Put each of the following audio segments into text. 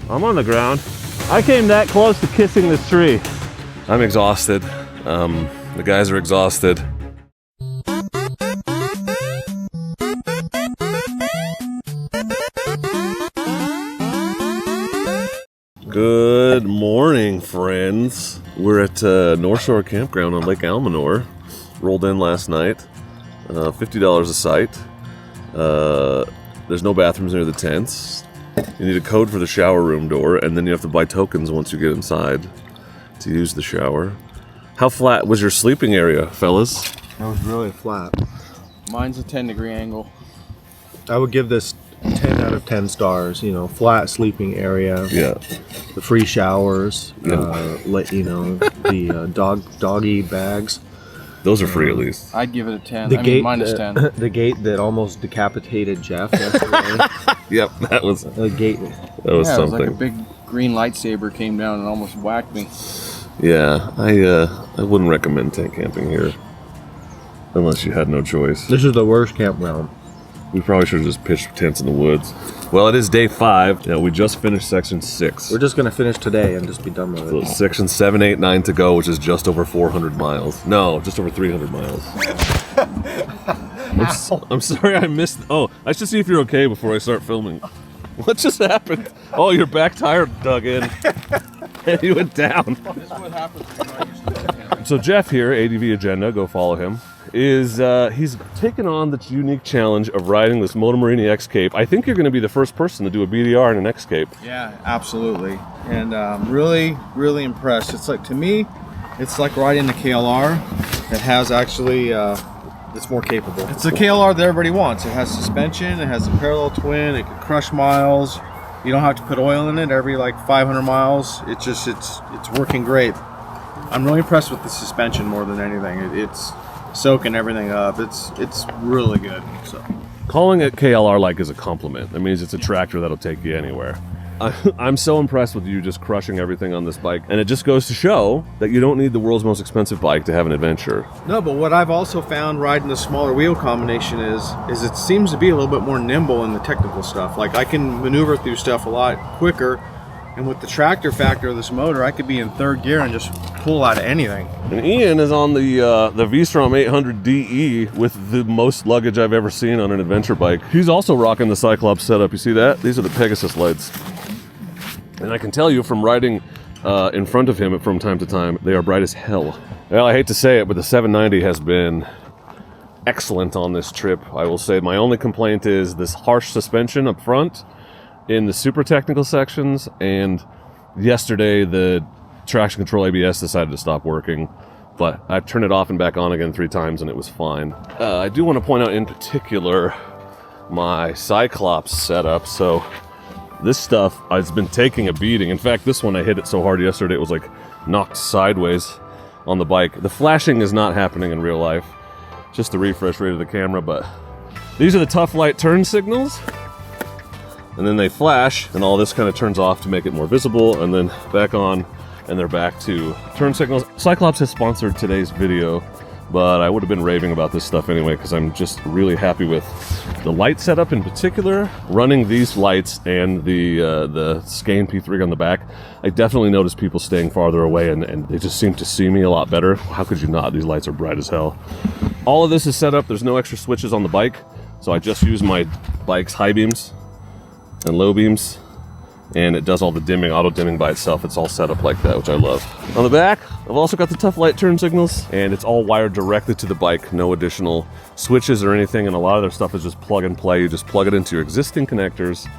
I'm on the ground. I came that close to kissing this tree. I'm exhausted. The guys are exhausted. Good morning, friends. We're at North Shore Campground on Lake Almanor. Rolled in last night. $50 a site. There's no bathrooms near the tents. You need a code for the shower room door, and then you have to buy tokens once you get inside to use the shower. How flat was your sleeping area, fellas? That was really flat. Mine's a 10-degree angle. I would give this 10 out of 10 stars. You know, flat sleeping area. Yeah. The free showers. Yeah. The doggy bags. Those are free at least. I'd give it a 10. Mine is 10. The gate that almost decapitated Jeff yesterday. Yep, that was The gate. that was It something. was like a big green lightsaber came down and almost whacked me. Yeah, I wouldn't recommend tent camping here unless you had no choice. This is the worst campground. We probably should have just pitched tents in the woods. Well, it is day 5. Yeah, we just finished section 6. We're just gonna finish today and just be done with So it. section 7, 8, 9 to go, which is just over 400 miles. No, just over 300 miles. I'm sorry I missed. Oh, I should see if you're okay before I start filming. What just happened? Oh, your back tire dug in. And you went down. This is what happens when I used to go camping. So Jeff here, ADV Agenda, go follow him, is he's taken on the unique challenge of riding this Motomarini X-Cape. I think you're going to be the first person to do a BDR in an X-Cape. Yeah, absolutely. And really, really impressed. It's like, to me, it's like riding the KLR that has actually, it's more capable. It's the KLR that everybody wants. It has suspension, it has a parallel twin, it can crush miles. You don't have to put oil in it every like 500 miles. It's working great. I'm really impressed with the suspension more than anything. It's soaking everything up. It's really good. So Calling it KLR-like is a compliment. That means it's a tractor that'll take you anywhere. I'm so impressed with you just crushing everything on this bike, and it just goes to show that you don't need the world's most expensive bike to have an adventure. no, but what I've also found riding the smaller wheel combination is it seems to be a little bit more nimble in the technical stuff. Like I can maneuver through stuff a lot quicker, and with the tractor factor of this motor, I could be in third gear and just pull out of anything. And Ian is on the V-Strom 800 DE with the most luggage I've ever seen on an adventure bike. He's also rocking the Cyclops setup. You see that? These are the Pegasus lights. And I can tell you from riding in front of him from time to time, they are bright as hell. Well, I hate to say it, but the 790 has been excellent on this trip. I will say my only complaint is this harsh suspension up front in the super technical sections, and yesterday the traction control ABS decided to stop working, but I turned it off and back on again 3 times and it was fine. I do want to point out in particular my Cyclops setup. So this stuff has been taking a beating. In fact, this one I hit it so hard yesterday it was like knocked sideways on the bike. The flashing is not happening in real life, just the refresh rate of the camera, but these are the Tough Light turn signals. And then they flash, and all this kind of turns off to make it more visible, and then back on, and they're back to turn signals. Cyclops has sponsored today's video, but I would have been raving about this stuff anyway, because I'm just really happy with the light setup in particular. Running these lights and the Skane P3 on the back, I definitely noticed people staying farther away, and they just seem to see me a lot better. How could you not? These lights are bright as hell. All of this is set up. There's no extra switches on the bike, so I just use my bike's high beams and low beams, and it does all the dimming, auto dimming by itself. It's all set up like that, which I love. On the back, I've also got the Tough Light turn signals, and it's all wired directly to the bike. No additional switches or anything, and a lot of their stuff is just plug and play. You just plug it into your existing connectors.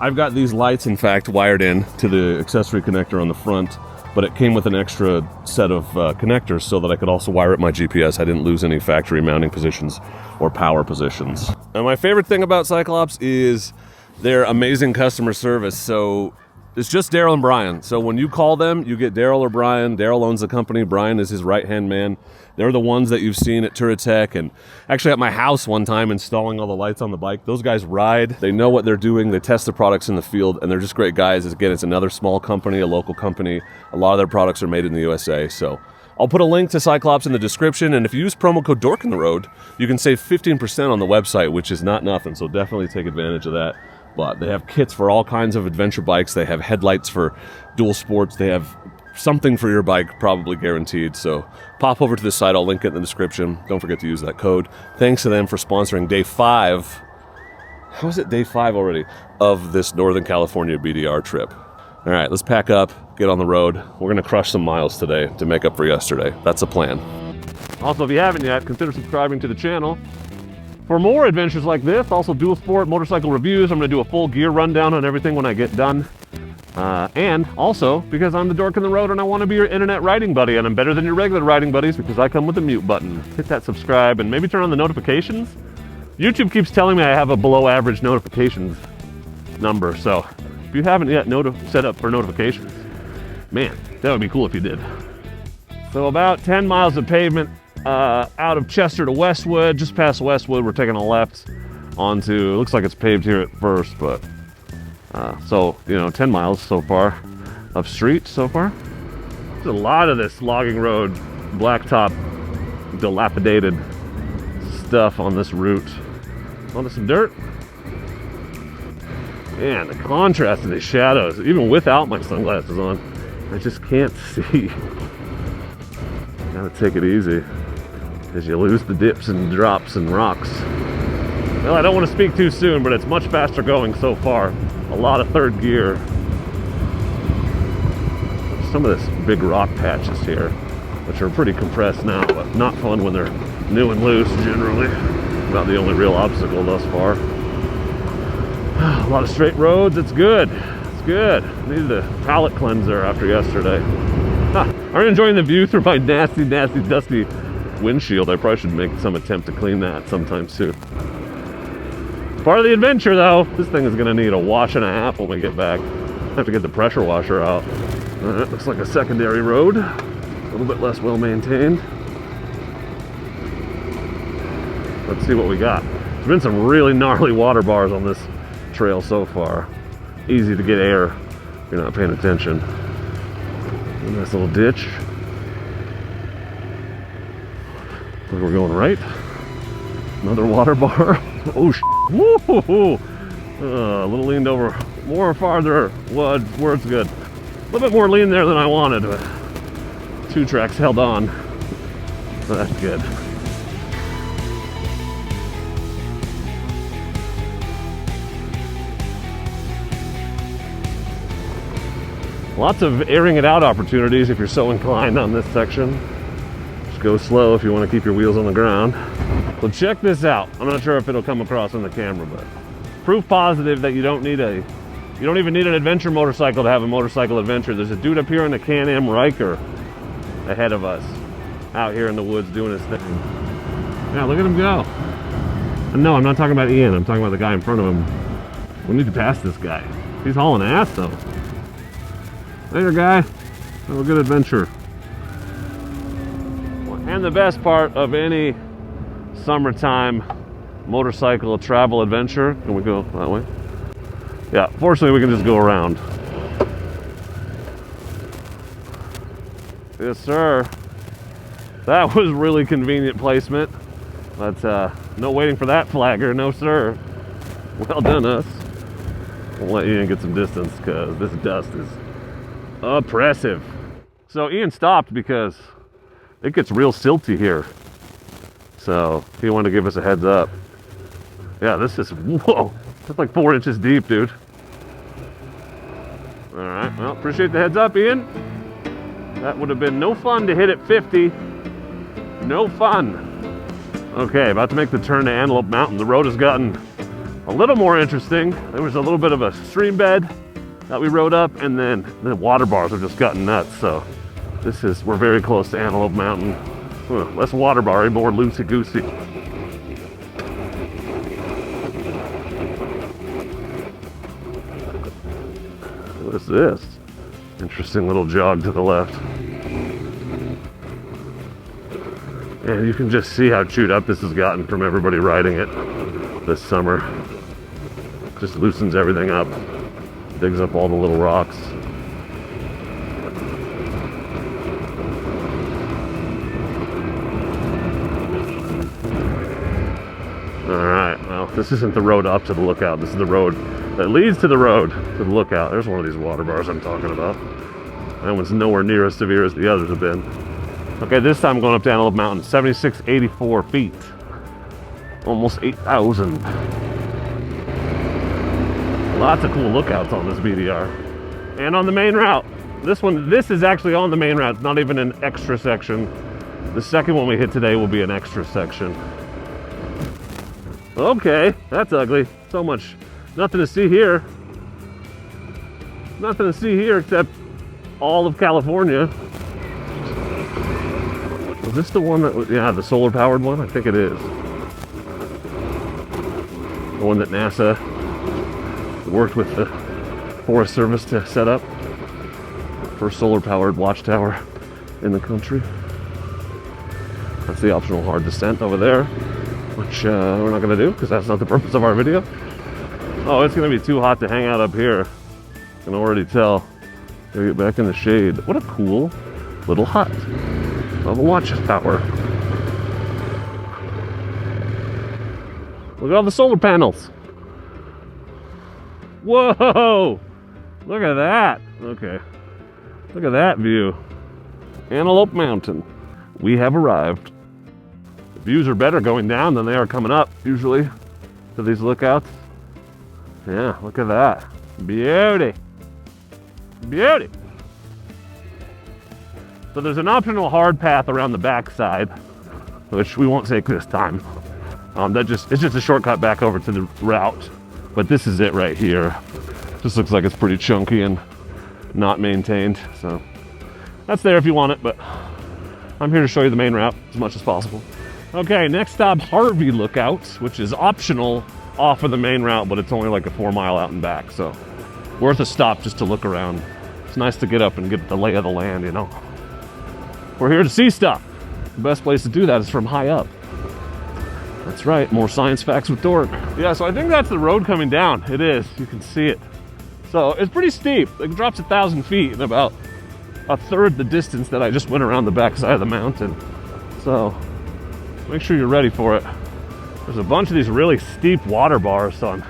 I've got these lights, in fact, wired in to the accessory connector on the front, but it came with an extra set of connectors so that I could also wire up my GPS. I didn't lose any factory mounting positions or power positions. And my favorite thing about Cyclops is their amazing customer service. So it's just Daryl and Brian. So when you call them, you get Daryl or Brian. Daryl owns the company. Brian is his right-hand man. They're the ones that you've seen at Touratech and actually at my house one time installing all the lights on the bike. Those guys ride. They know what they're doing. They test the products in the field, and they're just great guys. Again, it's another small company, a local company. A lot of their products are made in the USA. So I'll put a link to Cyclops in the description, and if you use promo code DORKINTHEROAD, you can save 15% on the website, which is not nothing. So definitely take advantage of that. but they have kits for all kinds of adventure bikes. They have headlights for dual sports. They have something for your bike, probably guaranteed. So pop over to this site. I'll link it in the description. Don't forget to use that code. Thanks to them for sponsoring day 5. How is it day 5 already of this Northern California BDR trip? All right, let's pack up, get on the road. We're gonna crush some miles today to make up for yesterday. That's the plan. Also, if you haven't yet, consider subscribing to the channel for more adventures like this. Also, dual sport motorcycle reviews. I'm gonna do a full gear rundown on everything when I get done. And also, because I'm the dork in the road and I want to be your internet riding buddy, and I'm better than your regular riding buddies because I come with a mute button. Hit that subscribe and maybe turn on the notifications. YouTube keeps telling me I have a below average notifications number, so if you haven't yet set up for notifications, man, that would be cool if you did. So about 10 miles of pavement out of Chester to Westwood. Just past Westwood, we're taking a left onto, looks like it's paved here at first, but so, 10 miles so far of street so far. There's a lot of this logging road, blacktop, dilapidated stuff on this route. Onto some dirt. Man, the contrast of the shadows, even without my sunglasses on, I just can't see. Gotta take it easy as you lose the dips and drops and rocks. Well, I don't want to speak too soon, but it's much faster going so far. A lot of third gear. Some of this big rock patches here, which are pretty compressed now, but not fun when they're new and loose generally. About the only real obstacle thus far. A lot of straight roads, it's good. It's good. Needed a palate cleanser after yesterday. I'm enjoying the view through my nasty, nasty, dusty windshield. I probably should make some attempt to clean that sometime soon. Part of the adventure though, this thing is gonna need a wash and a half when we get back. I have to get the pressure washer out. It looks like a secondary road, a little bit less well maintained. Let's see what we got. There's been some really gnarly water bars on this trail so far. Easy to get air if you're not paying attention. A nice little ditch. We're going right. Another water bar. Oh, woo-hoo-hoo. A little leaned over, more farther. Word's good. A little bit more lean there than I wanted, but 2 tracks held on. So that's good. Lots of airing it out opportunities if you're so inclined on this section. Just go slow if you want to keep your wheels on the ground. So check this out. I'm not sure if it'll come across on the camera, but proof positive that you don't even need an adventure motorcycle to have a motorcycle adventure. There's a dude up here in a Can-Am Riker ahead of us, out here in the woods doing his thing. Yeah, look at him go. And no, I'm not talking about Ian. I'm talking about the guy in front of him. We need to pass this guy. He's hauling ass though. Later, guy. Have a good adventure. And the best part of any summertime motorcycle travel adventure, can we go that way? Yeah, fortunately we can just go around. Yes, sir. That was really convenient placement. But no waiting for that flagger, no sir. Well done, us. We'll let Ian get some distance because this dust is oppressive. So Ian stopped because it gets real silty here. So he wanted to give us a heads up. Yeah, this is, whoa, that's like 4 inches deep, dude. All right, well, appreciate the heads up, Ian. That would have been no fun to hit at 50. No fun. Okay, about to make the turn to Antelope Mountain. The road has gotten a little more interesting. There was a little bit of a stream bed that we rode up, and then the water bars have just gotten nuts. So we're very close to Antelope Mountain. Less water bar, more loosey-goosey. What is this? Interesting little jog to the left. And you can just see how chewed up this has gotten from everybody riding it this summer. Just loosens everything up. Digs up all the little rocks. Alright, well, this isn't the road up to the lookout. This is the road that leads to the road, to the lookout. There's one of these water bars I'm talking about. That one's nowhere near as severe as the others have been. Okay, this time I'm going up Antelope Mountain, 7,684 feet. Almost 8,000. Lots of cool lookouts on this BDR. And on the main route. This is actually on the main route. It's not even an extra section. The second one we hit today will be an extra section. Okay, that's ugly. So much, nothing to see here. Nothing to see here except all of California. Is this the one that was, yeah, the solar powered one? I think it is. The one that NASA worked with the Forest Service to set up. First solar powered watchtower in the country. That's the optional hard descent over there, which we're not going to do because that's not the purpose of our video. Oh, it's going to be too hot to hang out up here. I can already tell. Gotta get back in the shade. What a cool little hut of a watchtower. Look at all the solar panels. Whoa! Look at that. Okay. Look at that view. Antelope Mountain. We have arrived. The views are better going down than they are coming up, usually, to these lookouts. Yeah, look at that. Beauty. Beauty. So there's an optional hard path around the backside, which we won't take this time. It's just a shortcut back over to the route. But this is it right here. Just looks like it's pretty chunky and not maintained. So that's there if you want it, but I'm here to show you the main route as much as possible. Okay, next stop, Harvey Lookout, which is optional off of the main route, but it's only like a 4 mile out and back. So worth a stop just to look around. It's nice to get up and get the lay of the land, you know. We're here to see stuff. The best place to do that is from high up. That's right, more science facts with Dork. Yeah, so I think that's the road coming down. It is, you can see it. So it's pretty steep. It drops 1,000 feet in about a third the distance that I just went around the backside of the mountain. So make sure you're ready for it. There's a bunch of these really steep water bars, so I'm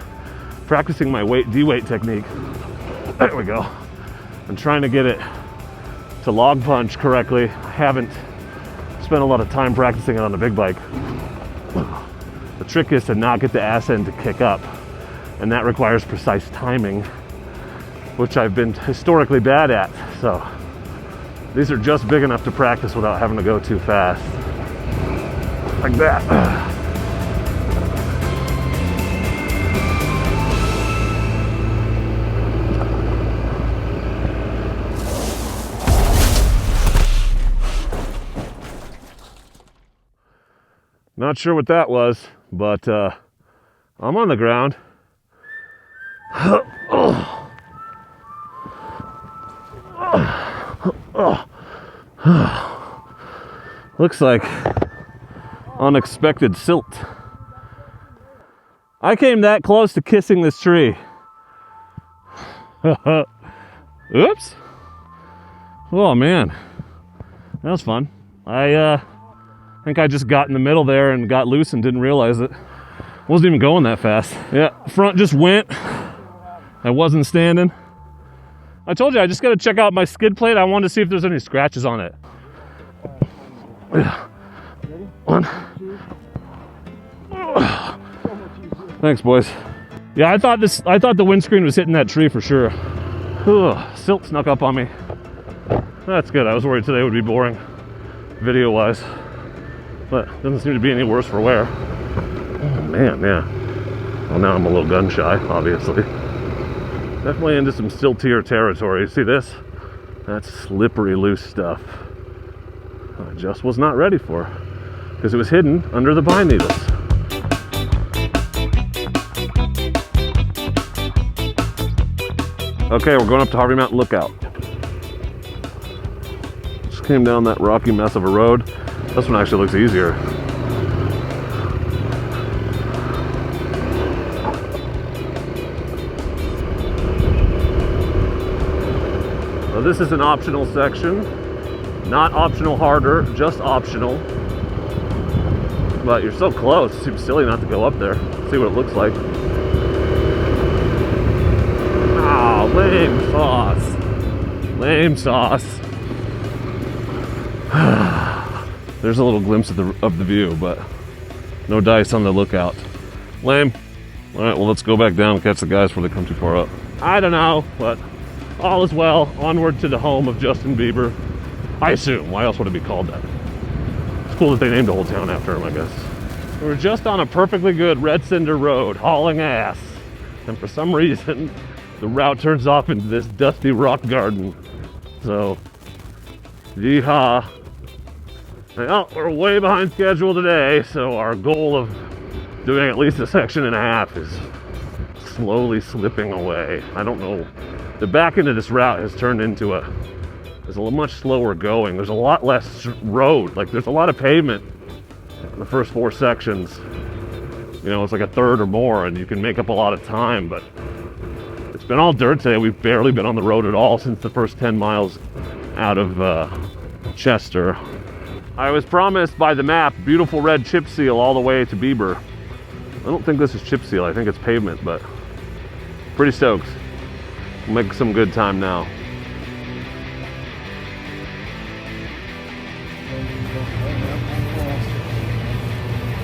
practicing my de-weight technique. There we go. I'm trying to get it to log punch correctly. I haven't spent a lot of time practicing it on the big bike. The trick is to not get the ass end to kick up, and that requires precise timing, which I've been historically bad at. So these are just big enough to practice without having to go too fast. Like that. Not sure what that was, but I'm on the ground. Looks like unexpected silt. I came that close to kissing this tree. Oops. Oh man, that was fun. I think I just got in the middle there and got loose and didn't realize it. Wasn't even going that fast. Yeah, front just went. I wasn't standing. I told you I just got to check out my skid plate. I wanted to see if there's any scratches on it. One. Thanks, boys. Yeah, I thought the windscreen was hitting that tree for sure. Silt snuck up on me. That's good. I was worried today would be boring, video-wise, but doesn't seem to be any worse for wear. Oh man, yeah. Well, now I'm a little gun shy, obviously. Definitely into some siltier territory. See this? That's slippery, loose stuff. I just was not ready for, because it was hidden under the pine needles. Okay, we're going up to Harvey Mountain Lookout. Just came down that rocky mess of a road. This one actually looks easier. So this is an optional section. Not optional harder, just optional. But you're so close, it seems silly not to go up there. See what it looks like. lame sauce. Lame sauce. There's a little glimpse of the view, but no dice on the lookout. Lame. All right, well, let's go back down and catch the guys before they come too far up. I don't know, but all is well. Onward to the home of Justin Bieber. I assume. Why else would it be called that? It's cool that they named the whole town after him, I guess. We were just on a perfectly good red cinder road, hauling ass. And for some reason, the route turns off into this dusty rock garden. So, yeehaw. Well, we're way behind schedule today, so our goal of doing at least a section and a half is slowly slipping away. I don't know. The back end of this route has turned into it's a much slower going. There's a lot less road. Like, there's a lot of pavement in the first 4 sections. You know, it's like a third or more, and you can make up a lot of time, but it's been all dirt today. We've barely been on the road at all since the first 10 miles out of Chester. I was promised by the map beautiful red chip seal all the way to Bieber. I don't think this is chip seal. I think it's pavement, but pretty stoked. We'll make some good time now.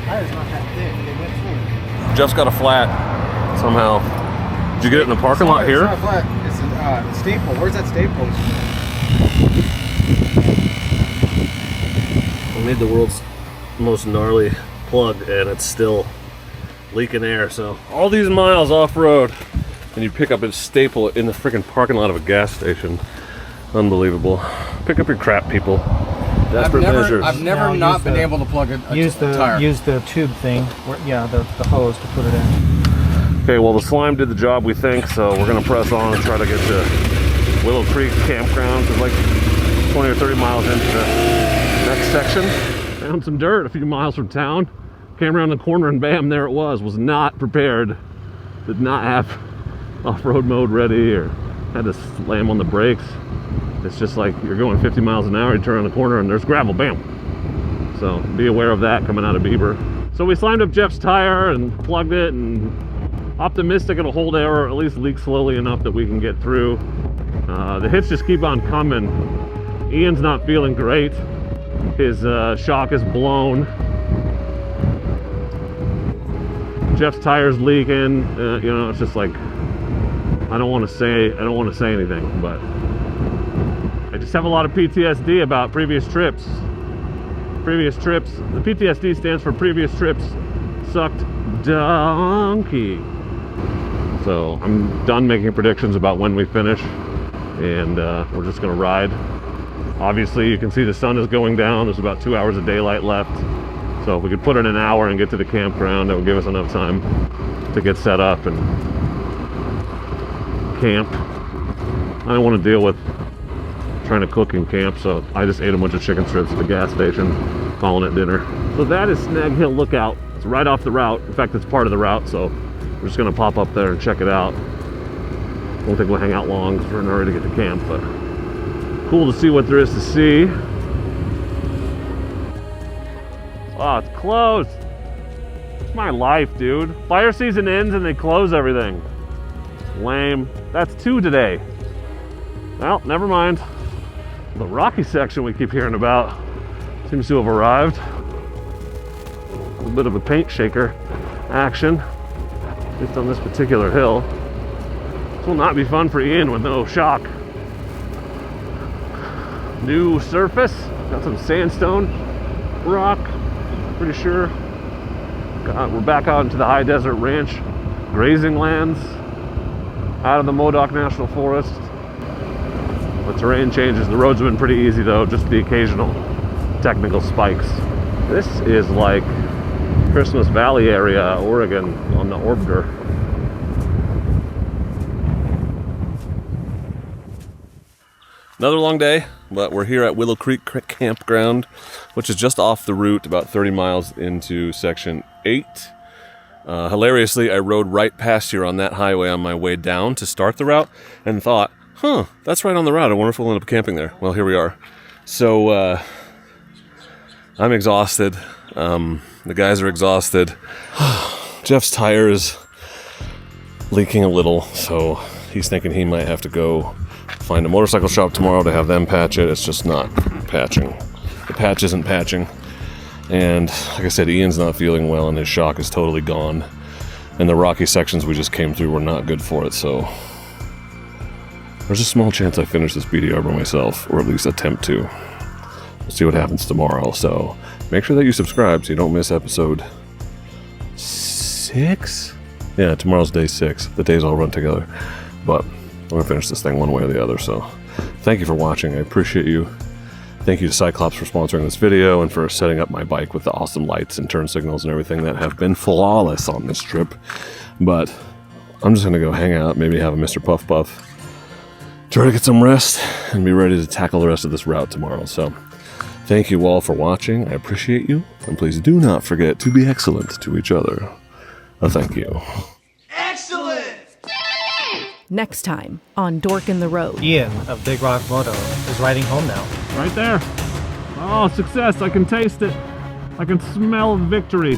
Tire's not that thick. They went through. Jeff's got a flat somehow. Did you get it in the parking lot here? It's not flat. It's a staple. Where's that staple? We made the world's most gnarly plug and it's still leaking air. So all these miles off-road and you pick up a staple in the freaking parking lot of a gas station. Unbelievable. Pick up your crap, people. Desperate measures. I've never not been able to plug a tire. Use the tube thing, the hose to put it in. Okay, well, the slime did the job, we think, so we're gonna press on and try to get to Willow Creek Campground. It's like 20 or 30 miles into the next section. Found some dirt a few miles from town. Came around the corner and bam, there it was. Was not prepared. Did not have off-road mode ready or had to slam on the brakes. It's just like you're going 50 miles an hour, you turn on the corner and there's gravel, bam. So be aware of that coming out of Bieber. So we slammed up Jeff's tire and plugged it, and optimistic it'll hold air or at least leak slowly enough that we can get through. The hits just keep on coming. Ian's not feeling great. His shock is blown. Jeff's tire's leaking. You know, it's just like I don't want to say anything, but I just have a lot of PTSD about previous trips. The PTSD stands for previous trips sucked donkey. So I'm done making predictions about when we finish, and we're just gonna ride. Obviously, you can see the sun is going down. There's about 2 hours of daylight left. So if we could put in an hour and get to the campground, that would give us enough time to get set up and camp. I don't want to deal with trying to cook in camp, so I just ate a bunch of chicken strips at the gas station, calling it dinner. So that is Snag Hill Lookout. It's right off the route. In fact, it's part of the route, so we're just gonna pop up there and check it out. Don't think we'll hang out long because we're in a hurry to get to camp, but cool to see what there is to see. Oh, it's closed. It's my life, dude. Fire season ends and they close everything. Lame. That's 2 today. Well, never mind. The rocky section we keep hearing about seems to have arrived. A little bit of a paint shaker action, just on this particular hill. This will not be fun for Ian with no shock. New surface. Got some sandstone rock. Pretty sure. God, we're back out into the High Desert Ranch grazing lands, out of the Modoc National Forest. The terrain changes. The roads have been pretty easy though, just the occasional technical spikes. This is like Christmas Valley area, Oregon, on the Orbiter. Another long day, but we're here at Willow Creek Campground, which is just off the route, about 30 miles into Section 8. Hilariously, I rode right past here on that highway on my way down to start the route and thought, that's right on the route. I wonder if we'll end up camping there. Well, here we are. So, I'm exhausted. The guys are exhausted. Jeff's tire is leaking a little, so he's thinking he might have to go find a motorcycle shop tomorrow to have them patch it. It's just not patching. The patch isn't patching. And like I said, Ian's not feeling well and his shock is totally gone. And the rocky sections we just came through were not good for it, so there's a small chance I finish this BDR by myself, or at least attempt to. We'll see what happens tomorrow, so make sure that you subscribe so you don't miss episode 6? Yeah, tomorrow's day 6. The days all run together. But I'm going to finish this thing one way or the other, so thank you for watching. I appreciate you. Thank you to Cyclops for sponsoring this video and for setting up my bike with the awesome lights and turn signals and everything that have been flawless on this trip. But I'm just going to go hang out, maybe have a Mr. Puff Puff, try to get some rest, and be ready to tackle the rest of this route tomorrow. So thank you all for watching. I appreciate you. And please do not forget to be excellent to each other. Thank you. Next time on Dork in the Road. Ian of Big Rock Moto is riding home now. Right there. Oh, success. I can taste it. I can smell victory.